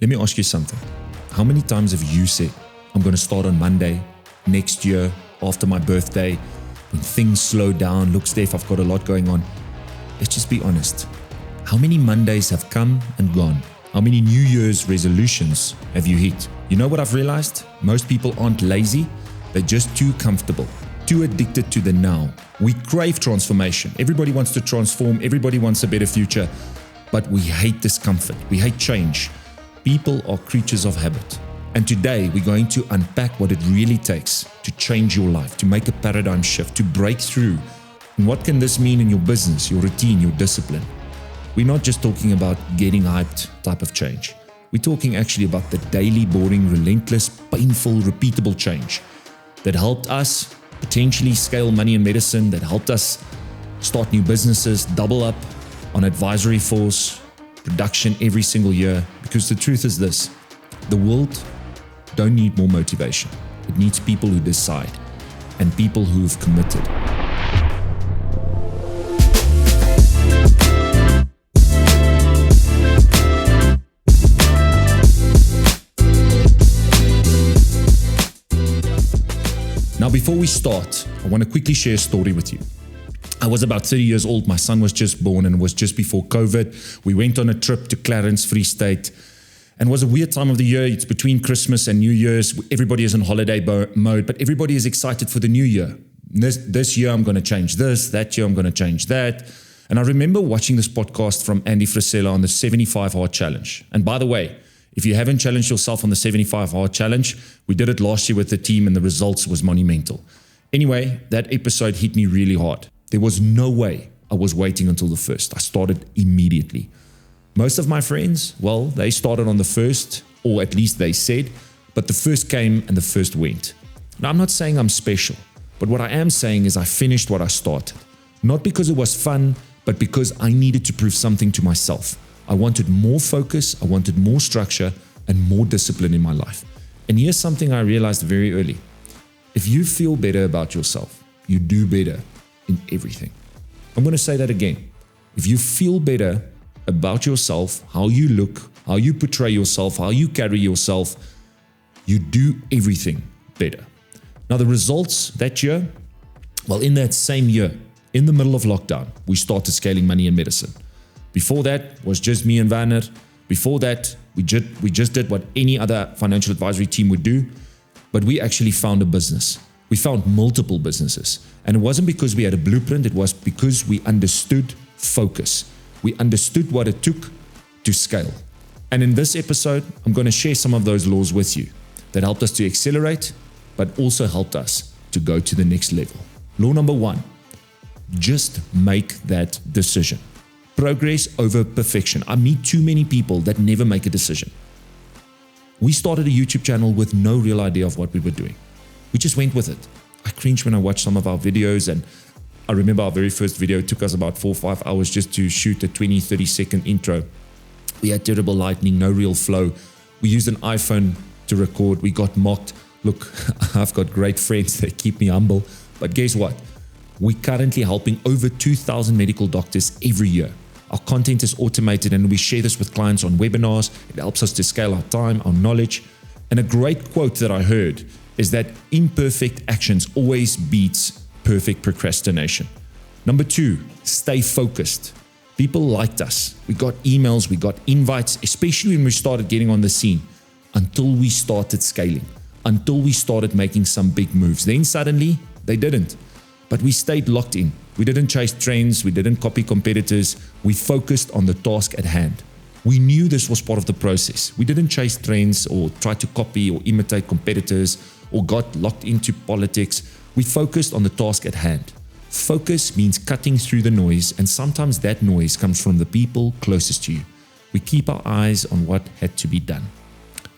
Let me ask you something. How many times have you said, I'm going to start on Monday, next year, after my birthday, when things slow down, look, Steph, I've got a lot going on. Let's just be honest. How many Mondays have come and gone? How many New Year's resolutions have you hit? You know what I've realized? Most people aren't lazy. They're just too comfortable, too addicted to the now. We crave transformation. Everybody wants to transform. Everybody wants a better future. But we hate discomfort. We hate change. People are creatures of habit. And today we're going to unpack what it really takes to change your life, to make a paradigm shift, to break through. And what can this mean in your business, your routine, your discipline? We're not just talking about getting hyped type of change. We're talking actually about the daily, boring, relentless, painful, repeatable change that helped us potentially scale money in medicine, that helped us start new businesses, double up on advisory force, production every single year. Because the truth is this, the world don't need more motivation. It needs people who decide and people who've committed. Now, before we start, I want to quickly share a story with you. I was about 30 years old. My son was just born and it was just before COVID. We went on a trip to Clarence, Free State. And it was a weird time of the year. It's between Christmas and New Year's. Everybody is in holiday mode, but everybody is excited for the new year. This year I'm going to change this. That year I'm going to change that. And I remember watching this podcast from Andy Frisella on the 75 Hard Challenge. And by the way, if you haven't challenged yourself on the 75 Hard Challenge, we did it last year with the team and the results was monumental. Anyway, that episode hit me really hard. There was no way I was waiting until the first. I started immediately. Most of my friends, well, they started on the first, or at least they said, but the first came and the first went. Now, I'm not saying I'm special, but what I am saying is I finished what I started. Not because it was fun, but because I needed to prove something to myself. I wanted more focus, I wanted more structure, and more discipline in my life. And here's something I realized very early. If you feel better about yourself, you do better in everything. I'm going to say that again. If you feel better about yourself, how you look, how you portray yourself, how you carry yourself, you do everything better. Now, the results that year, well, in that same year, in the middle of lockdown, we started scaling money in medicine. Before that was just me and Werner. Before that, we just did what any other financial advisory team would do, but we actually found a business. We found multiple businesses. And it wasn't because we had a blueprint, it was because we understood focus. We understood what it took to scale. And in this episode, I'm going to share some of those laws with you that helped us to accelerate, but also helped us to go to the next level. Law number 1, just make that decision. Progress over perfection. I meet too many people that never make a decision. We started a YouTube channel with no real idea of what we were doing. We just went with it. I cringe when I watch some of our videos, and I remember our very first video took us about 4 or 5 hours just to shoot a 20-30 second intro. We had terrible lighting, no real flow. We used an iPhone to record. We got mocked. Look, I've got great friends that keep me humble, but guess what? We're currently helping over 2,000 medical doctors every year. Our content is automated and we share this with clients on webinars. It helps us to scale our time, our knowledge. And a great quote that I heard is that imperfect actions always beats perfect procrastination. Number 2, stay focused. People liked us. We got emails, we got invites, especially when we started getting on the scene, until we started scaling, until we started making some big moves. Then suddenly they didn't. But we stayed locked in. We didn't chase trends. We didn't copy competitors. We focused on the task at hand. We knew this was part of the process. We didn't chase trends or try to copy or imitate competitors or got locked into politics. We focused on the task at hand. Focus means cutting through the noise, and sometimes that noise comes from the people closest to you. We keep our eyes on what had to be done.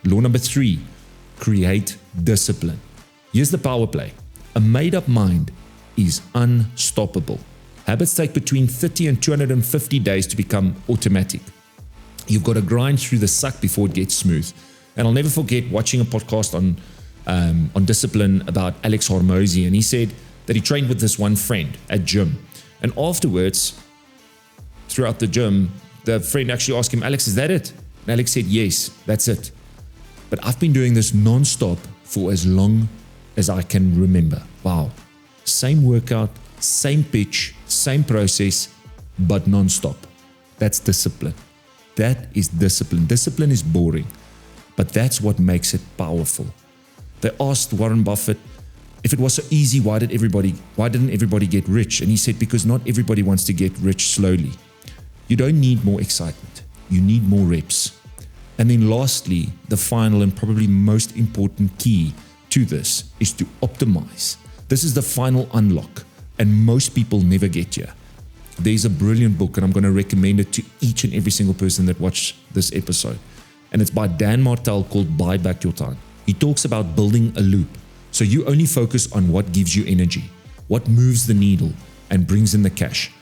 Law number 3, create discipline. Here's the power play. A made-up mind is unstoppable. Habits take between 30 and 250 days to become automatic. You've got to grind through the suck before it gets smooth. And I'll never forget watching a podcast on discipline about Alex Hormozy, and he said that he trained with this one friend at gym. And afterwards, throughout the gym, the friend actually asked him, Alex, is that it? And Alex said, yes, that's it. But I've been doing this non-stop for as long as I can remember. Wow. Same workout, same pitch, same process, but non-stop. That's discipline. That is discipline. Discipline is boring, but that's what makes it powerful. They asked Warren Buffett, if it was so easy, why didn't everybody get rich? And he said, because not everybody wants to get rich slowly. You don't need more excitement. You need more reps. And then lastly, the final and probably most important key to this is to optimize. This is the final unlock, and most people never get here. There's a brilliant book, and I'm going to recommend it to each and every single person that watched this episode. And it's by Dan Martell, called Buy Back Your Time. He talks about building a loop. So you only focus on what gives you energy, what moves the needle and brings in the cash.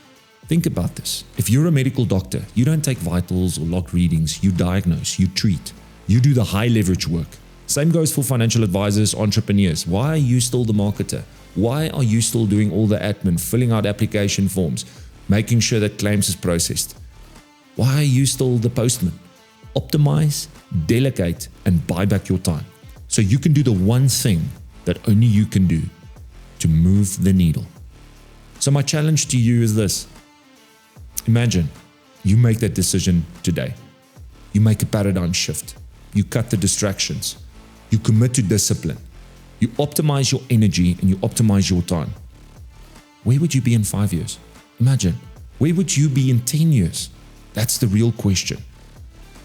Think about this. If you're a medical doctor, you don't take vitals or log readings. You diagnose, you treat, you do the high leverage work. Same goes for financial advisors, entrepreneurs. Why are you still the marketer? Why are you still doing all the admin, filling out application forms, making sure that claims is processed? Why are you still the postman? Optimize, delegate, and buy back your time, so you can do the one thing that only you can do to move the needle. So my challenge to you is this. Imagine you make that decision today. You make a paradigm shift. You cut the distractions. You commit to discipline. You optimize your energy and you optimize your time. Where would you be in 5 years? Imagine. Where would you be in 10 years? That's the real question.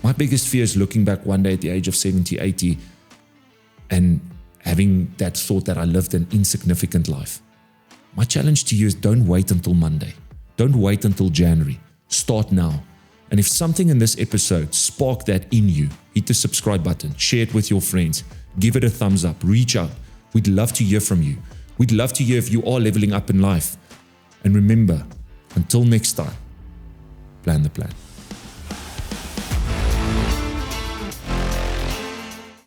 My biggest fear is looking back one day at the age of 70, 80 and having that thought that I lived an insignificant life. My challenge to you is don't wait until Monday. Don't wait until January. Start now. And if something in this episode sparked that in you, hit the subscribe button, share it with your friends, give it a thumbs up, reach out. We'd love to hear from you. We'd love to hear if you are leveling up in life. And remember, until next time, plan the plan.